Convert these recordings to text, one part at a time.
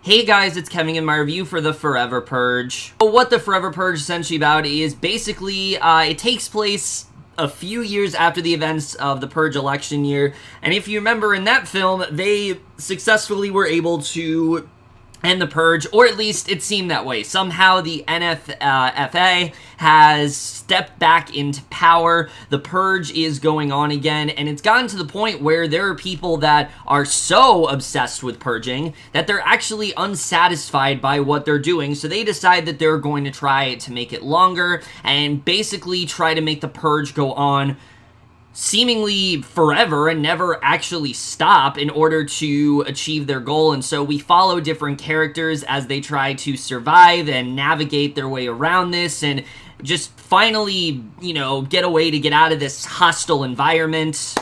Hey guys, it's Kevin in my review for the Forever Purge. What the Forever Purge is essentially about is basically, it takes place a few years after the events of the Purge election year, and if you remember in that film, they successfully were able to end the Purge, or at least it seemed that way. Somehow the NFFA has stepped back into power, the Purge is going on again, and it's gotten to the point where there are people that are so obsessed with purging that they're actually unsatisfied by what they're doing, so they decide that they're going to try to make it longer, and basically try to make the Purge go on seemingly forever and never actually stop in order to achieve their goal. And so we follow different characters as they try to survive and navigate their way around this and just finally, get a way to get out of this hostile environment.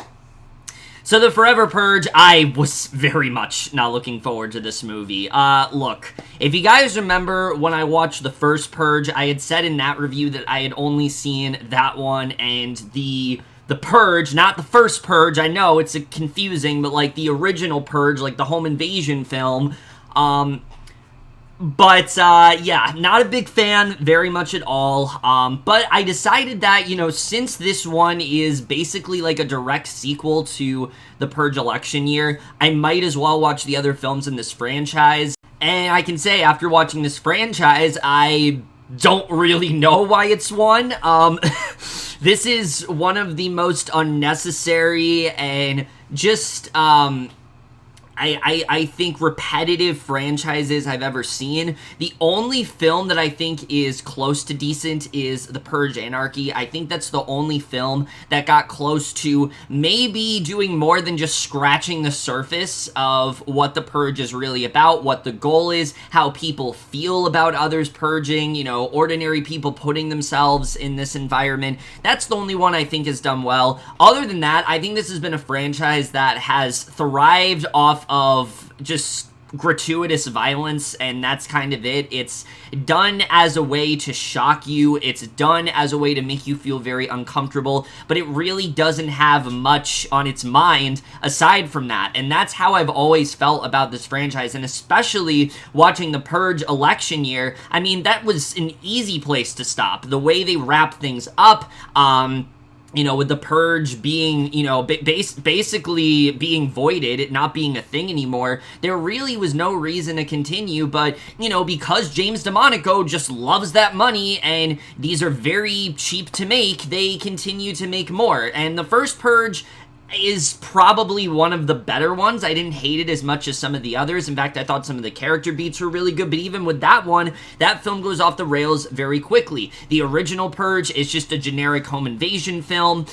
So the Forever Purge, I was very much not looking forward to this movie. Look, if you guys remember when I watched the first Purge, I had said in that review that I had only seen that one and the Purge, not the first Purge. I know it's confusing, but like the original Purge, like the home invasion film. Yeah, not a big fan very much at all. But I decided that, since this one is basically like a direct sequel to the Purge election year, I might as well watch the other films in this franchise. And I can say after watching this franchise, I don't really know why it's won. This is one of the most unnecessary and just, I think repetitive franchises I've ever seen. The only film that I think is close to decent is The Purge Anarchy. I think that's the only film that got close to maybe doing more than just scratching the surface of what the Purge is really about, what the goal is, how people feel about others purging, ordinary people putting themselves in this environment. That's the only one I think has done well. Other than that, I think this has been a franchise that has thrived off of just gratuitous violence, and that's kind of it. It's done as a way to shock you, it's done as a way to make you feel very uncomfortable, but it really doesn't have much on its mind aside from that, and that's how I've always felt about this franchise, and especially watching the Purge election year. I mean, that was an easy place to stop. The way they wrap things up, with the Purge being, basically being voided, it not being a thing anymore, there really was no reason to continue, but, because James DeMonaco just loves that money, and these are very cheap to make, they continue to make more, and the first Purge is probably one of the better ones. I didn't hate it as much as some of the others. In fact, I thought some of the character beats were really good, but even with that one, that film goes off the rails very quickly. The original Purge is just a generic home invasion film.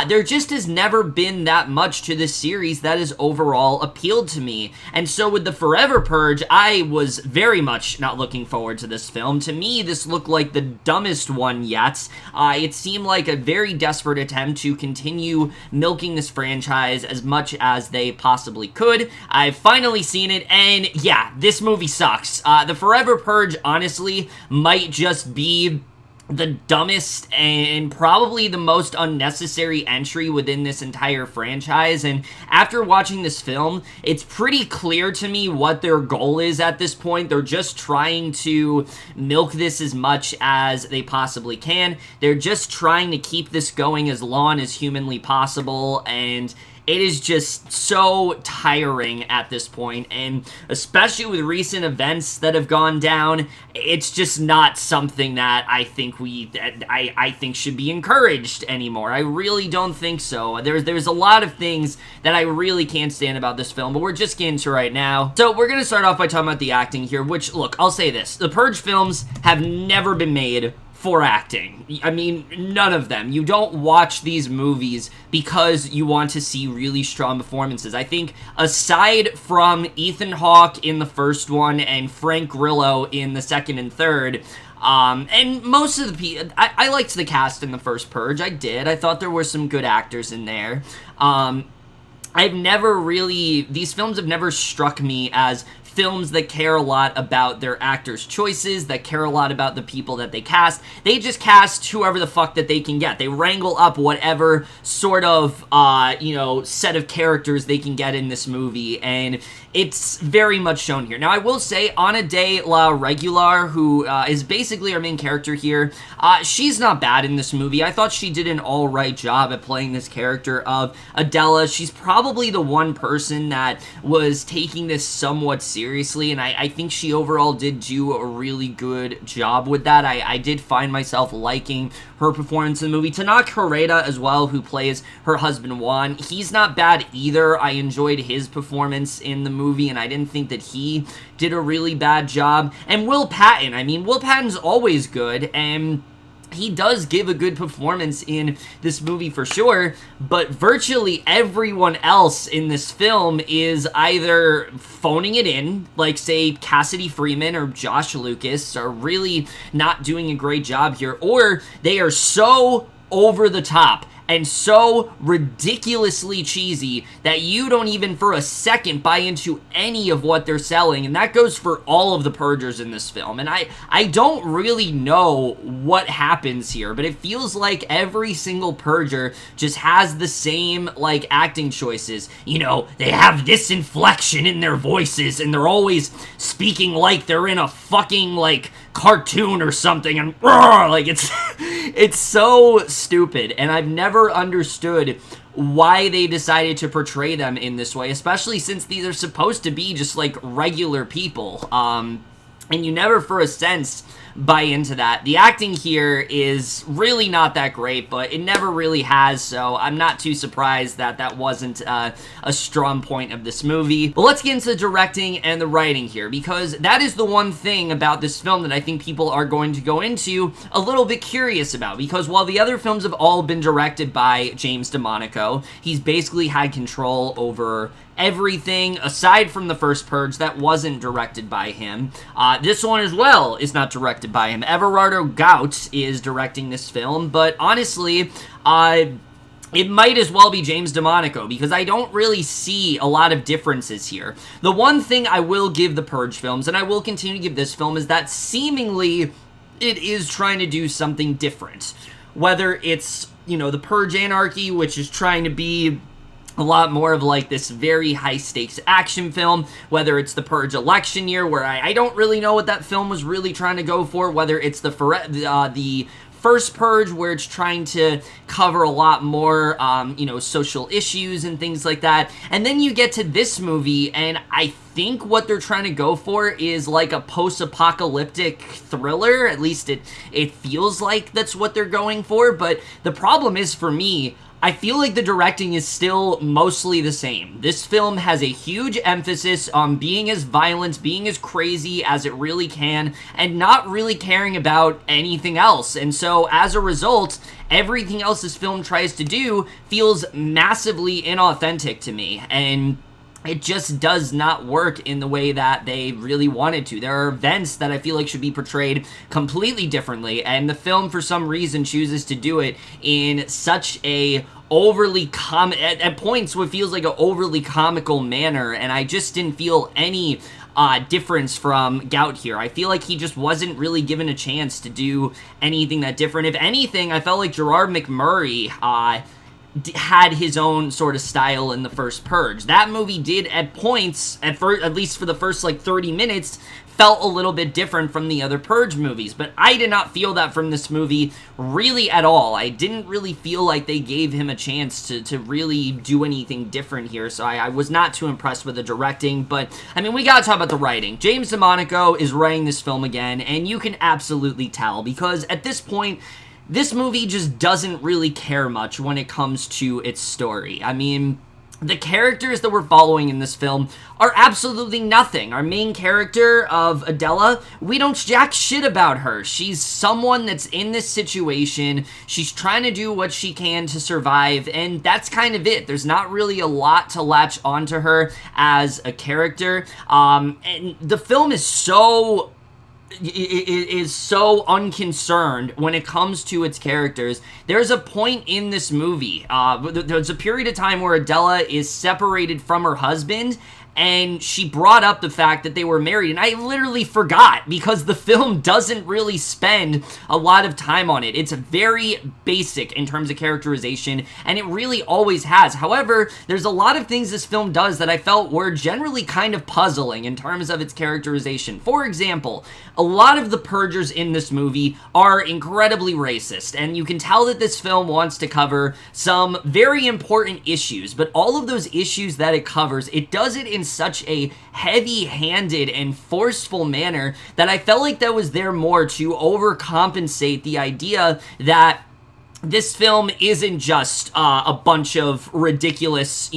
There just has never been that much to this series that has overall appealed to me. And so with the Forever Purge, I was very much not looking forward to this film. To me, this looked like the dumbest one yet. It seemed like a very desperate attempt to continue milking this franchise as much as they possibly could. I've finally seen it, and yeah, this movie sucks. The Forever Purge, honestly, might just be the dumbest and probably the most unnecessary entry within this entire franchise, and after watching this film, it's pretty clear to me what their goal is at this point. They're just trying to milk this as much as they possibly can. They're just trying to keep this going as long as humanly possible, and it is just so tiring at this point, and especially with recent events that have gone down, it's just not something that I think I think should be encouraged anymore. I really don't think so. There's a lot of things that I really can't stand about this film, but we're just getting to right now. So we're gonna start off by talking about the acting here, which, look, I'll say this. The Purge films have never been made for acting. I mean, none of them. You don't watch these movies because you want to see really strong performances. I think aside from Ethan Hawke in the first one and Frank Grillo in the second and third, and most of the people, I liked the cast in the first Purge. I did. I thought there were some good actors in there. These films have never struck me as films that care a lot about their actors' choices, that care a lot about the people that they cast. They just cast whoever the fuck that they can get. They wrangle up whatever sort of, set of characters they can get in this movie, and it's very much shown here. Now, I will say, Ana de la Reguera, who is basically our main character here, she's not bad in this movie. I thought she did an alright job at playing this character of Adela. She's probably the one person that was taking this somewhat seriously, and I think she overall did do a really good job with that. I did find myself liking her performance in the movie. Tenoch Huerta as well, who plays her husband Juan, he's not bad either. I enjoyed his performance in the movie, and I didn't think that he did a really bad job. And Will Patton, I mean, Will Patton's always good, and he does give a good performance in this movie for sure, but virtually everyone else in this film is either phoning it in, like, say, Cassidy Freeman or Josh Lucas are really not doing a great job here, or they are so over the top and so ridiculously cheesy that you don't even for a second buy into any of what they're selling, and that goes for all of the Purgers in this film. And I don't really know what happens here, but it feels like every single Purger just has the same, like, acting choices. You know, they have this inflection in their voices, and they're always speaking like they're in a fucking, like, cartoon or something, and like, it's so stupid, and I've never understood why they decided to portray them in this way, especially since these are supposed to be just, like, regular people, and you never for a sense buy into that. The acting here is really not that great, but it never really has, so I'm not too surprised that that wasn't a strong point of this movie. But let's get into the directing and the writing here, because that is the one thing about this film that I think people are going to go into a little bit curious about, because while the other films have all been directed by James DeMonaco, he's basically had control over everything aside from the first Purge that wasn't directed by him. This one as well is not directed by him. Everardo Gout is directing this film, but honestly, it might as well be James DeMonaco, because I don't really see a lot of differences here. The one thing I will give the Purge films, and I will continue to give this film, is that seemingly it is trying to do something different. Whether it's, the Purge Anarchy, which is trying to be a lot more of, like, this very high-stakes action film, whether it's the Purge election year, where I don't really know what that film was really trying to go for, whether it's the first Purge, where it's trying to cover a lot more, social issues and things like that. And then you get to this movie, and I think what they're trying to go for is like a post-apocalyptic thriller. At least it feels like that's what they're going for. But the problem is, for me, I feel like the directing is still mostly the same. This film has a huge emphasis on being as violent, being as crazy as it really can, and not really caring about anything else. And so, as a result, everything else this film tries to do feels massively inauthentic to me. And it just does not work in the way that they really wanted to. There are events that I feel like should be portrayed completely differently, and the film, for some reason, chooses to do it in such a at points what feels like an overly comical manner, and I just didn't feel any difference from Gout here. I feel like he just wasn't really given a chance to do anything that different. If anything, I felt like Gerard McMurray had his own sort of style in the first Purge. That movie did at points, at least for the first, like, 30 minutes, felt a little bit different from the other Purge movies, but I did not feel that from this movie really at all. I didn't really feel like they gave him a chance to really do anything different here, so I was not too impressed with the directing. But, I mean, we gotta talk about the writing. James DeMonaco is writing this film again, and you can absolutely tell, because at this point, this movie just doesn't really care much when it comes to its story. I mean, the characters that we're following in this film are absolutely nothing. Our main character of Adela, we don't jack shit about her. She's someone that's in this situation. She's trying to do what she can to survive, and that's kind of it. There's not really a lot to latch onto her as a character. And the film is so unconcerned when it comes to its characters. There's a point in this movie, there's a period of time where Adela is separated from her husband, and she brought up the fact that they were married, and I literally forgot because the film doesn't really spend a lot of time on it. It's very basic in terms of characterization, and it really always has. However, there's a lot of things this film does that I felt were generally kind of puzzling in terms of its characterization. For example, a lot of the Purgers in this movie are incredibly racist, and you can tell that this film wants to cover some very important issues, but all of those issues that it covers, it does it in such a heavy-handed and forceful manner that I felt like that was there more to overcompensate the idea that this film isn't just a bunch of ridiculous,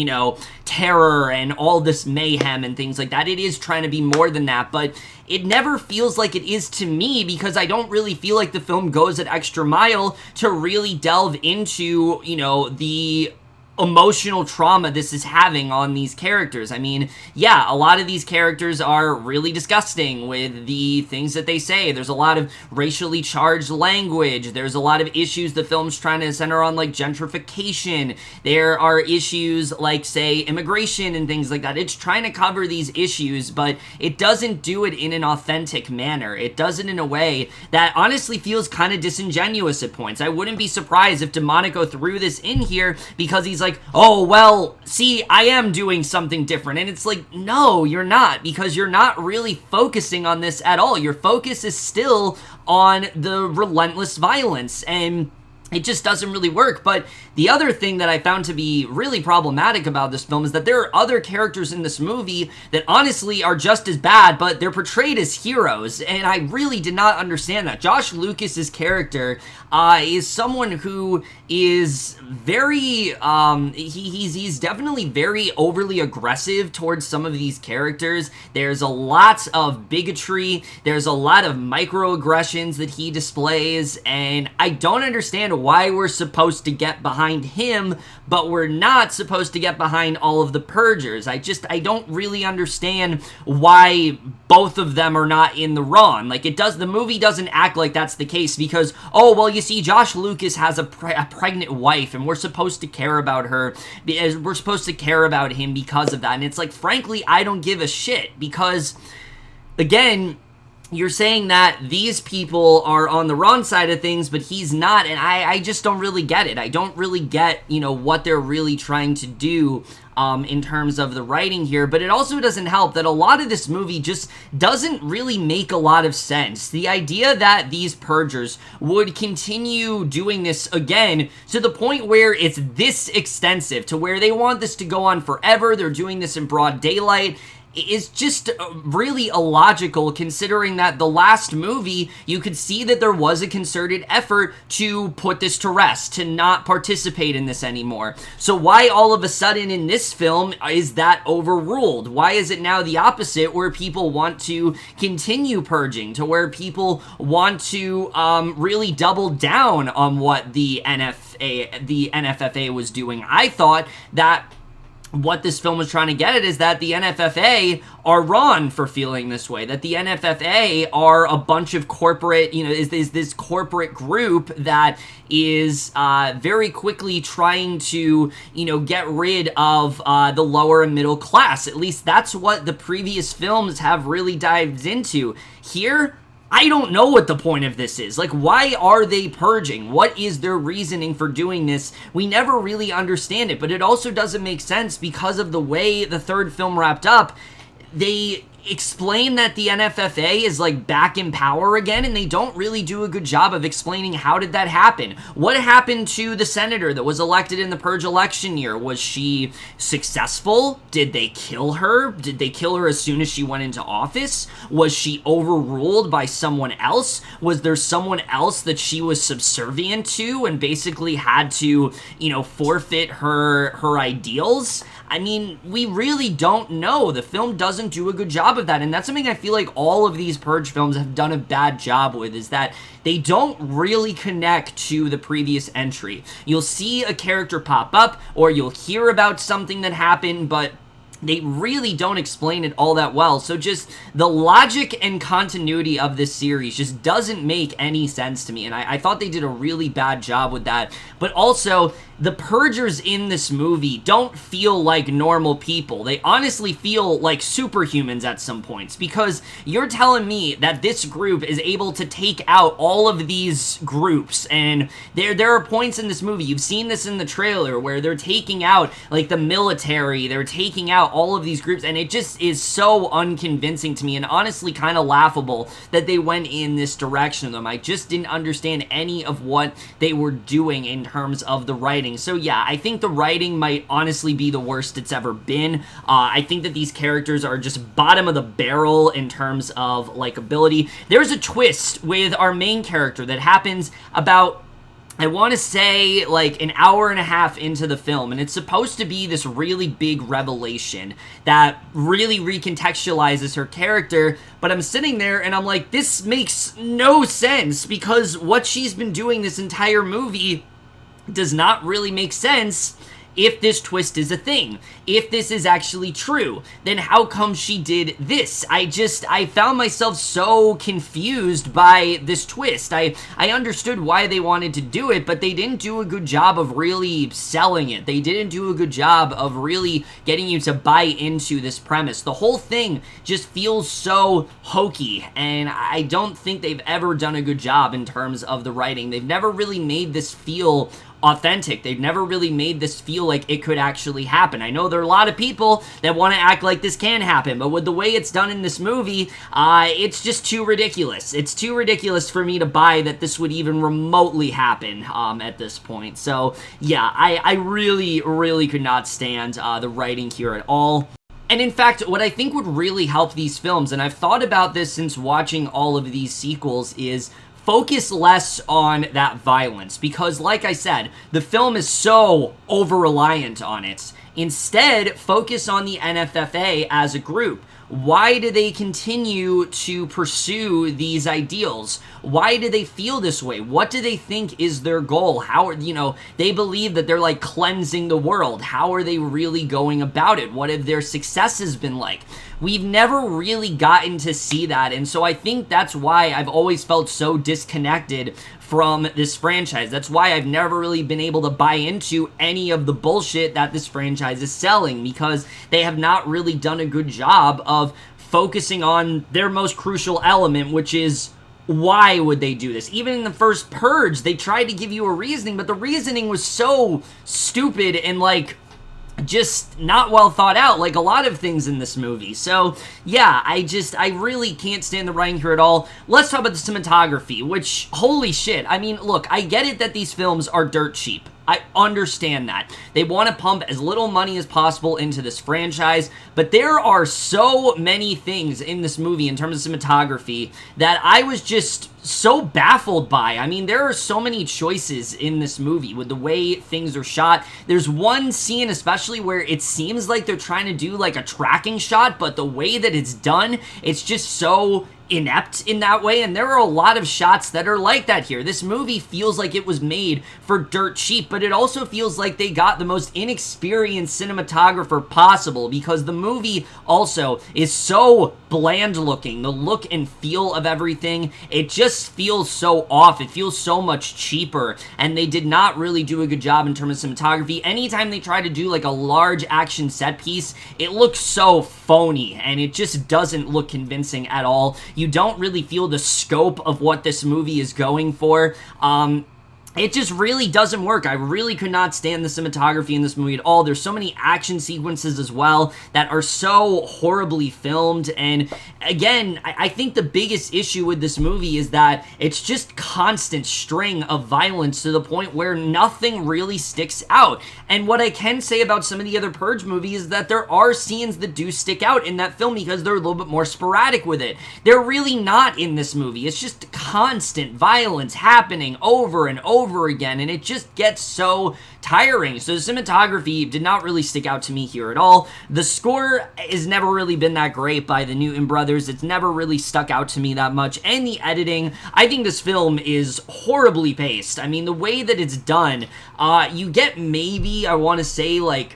terror and all this mayhem and things like that. It is trying to be more than that, but it never feels like it is to me because I don't really feel like the film goes an extra mile to really delve into, the emotional trauma this is having on these characters. I mean, yeah, a lot of these characters are really disgusting with the things that they say. There's a lot of racially charged language. There's a lot of issues the film's trying to center on, like gentrification. There are issues like, say, immigration and things like that. It's trying to cover these issues, but it doesn't do it in an authentic manner. It does it in a way that honestly feels kind of disingenuous at points. I wouldn't be surprised if DeMonaco threw this in here because he's like, oh, well, see, I am doing something different. And it's like, no, you're not, because you're not really focusing on this at all. Your focus is still on the relentless violence, and it just doesn't really work. But the other thing that I found to be really problematic about this film is that there are other characters in this movie that honestly are just as bad, but they're portrayed as heroes, and I really did not understand that. Josh Lucas's character is someone who is very, he's definitely very overly aggressive towards some of these characters. There's a lot of bigotry, there's a lot of microaggressions that he displays, and I don't understand why we're supposed to get behind him, but we're not supposed to get behind all of the Purgers. I don't really understand why both of them are not in the wrong. Like, the movie doesn't act like that's the case because, oh, well, you see, Josh Lucas has a pregnant wife, and we're supposed to care about her, we're supposed to care about him because of that, and it's like, frankly, I don't give a shit, because, again, you're saying that these people are on the wrong side of things, but he's not, and I just don't really get it. I don't really get, what they're really trying to do in terms of the writing here, but it also doesn't help that a lot of this movie just doesn't really make a lot of sense. The idea that these Purgers would continue doing this again to the point where it's this extensive, to where they want this to go on forever, they're doing this in broad daylight, is just really illogical, considering that the last movie, you could see that there was a concerted effort to put this to rest, to not participate in this anymore. So why all of a sudden in this film is that overruled? Why is it now the opposite, where people want to continue purging, to where people want to really double down on what the NFFA was doing? I thought that what this film was trying to get at is that the NFFA are wrong for feeling this way, that the NFFA are a bunch of corporate, is this corporate group that is very quickly trying to, get rid of the lower and middle class. At least that's what the previous films have really dived into. Here, I don't know what the point of this is. Like, why are they purging? What is their reasoning for doing this? We never really understand it, but it also doesn't make sense because of the way the third film wrapped up. They explain that the NFFA is like back in power again, and they don't really do a good job of explaining how did that happen. What happened to the senator that was elected in the Purge election year? Was she successful? Did they kill her? Did they kill her as soon as she went into office? Was she overruled by someone else? Was there someone else that she was subservient to and basically had to, forfeit her ideals? I mean, we really don't know. The film doesn't do a good job of that, and that's something I feel like all of these Purge films have done a bad job with, is that they don't really connect to the previous entry. You'll see a character pop up, or you'll hear about something that happened, but they really don't explain it all that well. So just the logic and continuity of this series just doesn't make any sense to me, and I thought they did a really bad job with that. But also, the Purgers in this movie don't feel like normal people. They honestly feel like superhumans at some points, because you're telling me that this group is able to take out all of these groups, and there are points in this movie, you've seen this in the trailer, where they're taking out, like, the military, they're taking out all of these groups, and it just is so unconvincing to me, and honestly kind of laughable that they went in this direction of them. I just didn't understand any of what they were doing in terms of the writing. So yeah, I think the writing might honestly be the worst it's ever been. I think that these characters are just bottom of the barrel in terms of likability. There's a twist with our main character that happens about, I want to say, like, an hour and a half into the film, and it's supposed to be this really big revelation that really recontextualizes her character, but I'm sitting there and I'm like, this makes no sense, because what she's been doing this entire movie does not really make sense. If this twist is a thing, if this is actually true, then how come she did this? I found myself so confused by this twist. I understood why they wanted to do it, but they didn't do a good job of really selling it. They didn't do a good job of really getting you to buy into this premise. The whole thing just feels so hokey, and I don't think they've ever done a good job in terms of the writing. They've never really made this feel authentic. They've never really made this feel like it could actually happen. I know there are a lot of people that want to act like this can happen, but with the way it's done in this movie, it's just too ridiculous. It's too ridiculous for me to buy that this would even remotely happen at this point. So yeah, I really, really could not stand the writing here at all. And in fact, what I think would really help these films, and I've thought about this since watching all of these sequels, is focus less on that violence, because like I said, the film is so over-reliant on it. Instead, focus on the NFFA as a group. Why do they continue to pursue these ideals? Why do they feel this way? What do they think is their goal? How are, they believe that they're like cleansing the world. How are they really going about it? What have their successes been like? We've never really gotten to see that, and so I think that's why I've always felt so disconnected from this franchise. That's why I've never really been able to buy into any of the bullshit that this franchise is selling, because they have not really done a good job of focusing on their most crucial element, which is why would they do this? Even in the first Purge, they tried to give you a reasoning, but the reasoning was so stupid and like just not well thought out, like a lot of things in this movie. So yeah, I really can't stand the writing here at all. Let's talk about the cinematography, which, holy shit. I mean, look, I get it that these films are dirt cheap. I understand that. They want to pump as little money as possible into this franchise, but there are so many things in this movie in terms of cinematography that I was just so baffled by. I mean, there are so many choices in this movie with the way things are shot. There's one scene especially where it seems like they're trying to do like a tracking shot, but the way that it's done, it's just so inept in that way, and there are a lot of shots that are like that here. This movie feels like it was made for dirt cheap, but it also feels like they got the most inexperienced cinematographer possible, because the movie also is so bland looking. The look and feel of everything, it just feels so off. It feels so much cheaper, and they did not really do a good job in terms of cinematography. Anytime they try to do like a large action set piece, it looks so phony, and it just doesn't look convincing at all. You don't really feel the scope of what this movie is going for. It just really doesn't work. I really could not stand the cinematography in this movie at all. There's so many action sequences as well that are so horribly filmed, and again, I think the biggest issue with this movie is that it's just constant string of violence to the point where nothing really sticks out. And what I can say about some of the other Purge movies is that there are scenes that do stick out in that film because they're a little bit more sporadic with it. They're really not in this movie. It's just constant violence happening over and over again, and it just gets so tiring. So the cinematography did not really stick out to me here at all. The score has never really been that great by the Newton brothers. It's never really stuck out to me that much. And the editing, I think this film is horribly paced. I mean, the way that it's done, you get maybe, I want to say, like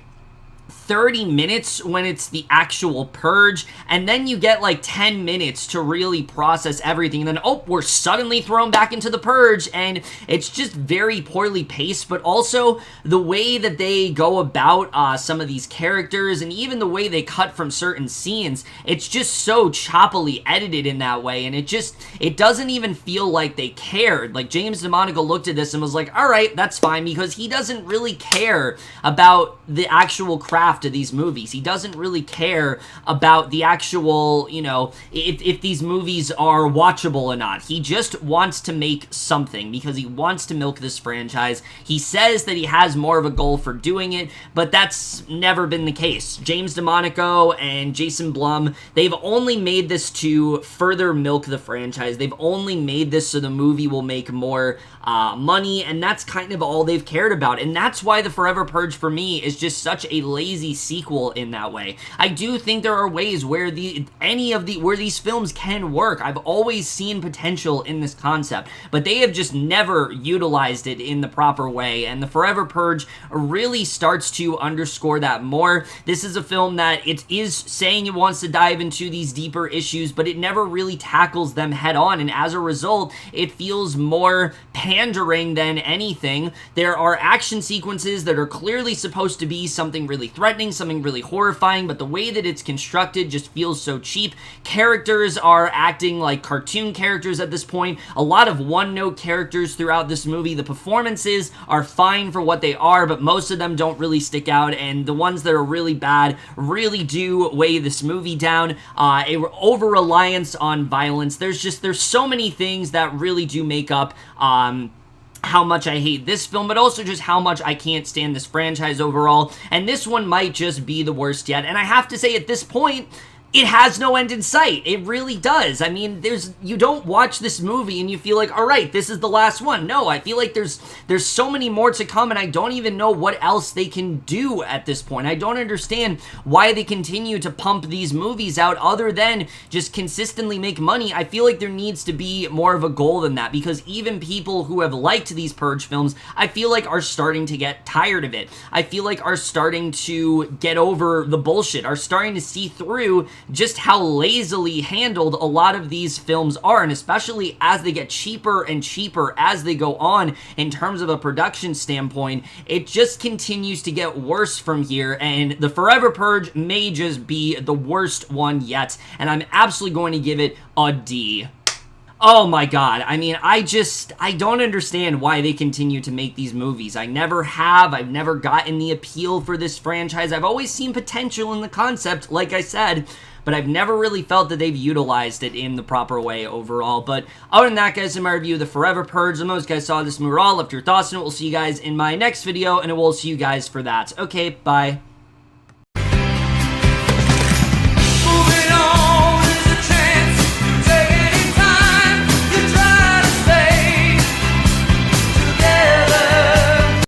30 minutes when it's the actual Purge, and then you get like 10 minutes to really process everything, and then, oh, we're suddenly thrown back into the Purge, and it's just very poorly paced. But also the way that they go about some of these characters, and even the way they cut from certain scenes, it's just so choppily edited in that way, and it doesn't even feel like they cared. Like, James DeMonaco looked at this and was like, all right, that's fine, because he doesn't really care about the actual craft of these movies. He doesn't really care about the actual, you know, if these movies are watchable or not. He just wants to make something because he wants to milk this franchise. He says that he has more of a goal for doing it, but that's never been the case. James DeMonaco and Jason Blum, they've only made this to further milk the franchise. They've only made this so the movie will make more money, and that's kind of all they've cared about. And that's why The Forever Purge for me is just such a lazy sequel in that way. I do think there are ways where where these films can work. I've always seen potential in this concept, but they have just never utilized it in the proper way, and The Forever Purge really starts to underscore that more. This is a film that it is saying it wants to dive into these deeper issues, but it never really tackles them head on, and as a result, it feels more pandering than anything. There are action sequences that are clearly supposed to be something really threatening, something really horrifying, but the way that it's constructed just feels so cheap. Characters are acting like cartoon characters at this point. A lot of one-note characters throughout this movie. The performances are fine for what they are, but most of them don't really stick out, and the ones that are really bad really do weigh this movie down. A over-reliance on violence. There's so many things that really do make up how much I hate this film, but also just how much I can't stand this franchise overall, and this one might just be the worst yet. And I have to say, at this point, it has no end in sight. It really does. I mean, you don't watch this movie and you feel like, all right, this is the last one. No, I feel like there's so many more to come, and I don't even know what else they can do at this point. I don't understand why they continue to pump these movies out other than just consistently make money. I feel like there needs to be more of a goal than that, because even people who have liked these Purge films, I feel like are starting to get tired of it. I feel like are starting to get over the bullshit, are starting to see through just how lazily handled a lot of these films are, and especially as they get cheaper and cheaper as they go on in terms of a production standpoint, it just continues to get worse from here, and The Forever Purge may just be the worst one yet, and I'm absolutely going to give it a D. Oh my god, I mean, I don't understand why they continue to make these movies. I never have. I've never gotten the appeal for this franchise. I've always seen potential in the concept, like I said, but I've never really felt that they've utilized it in the proper way overall. But other than that, guys, in my review of The Forever Purge, the most guys saw this movie all, left your thoughts on it. We'll see you guys in my next video, and I will see you guys for that. Okay, bye.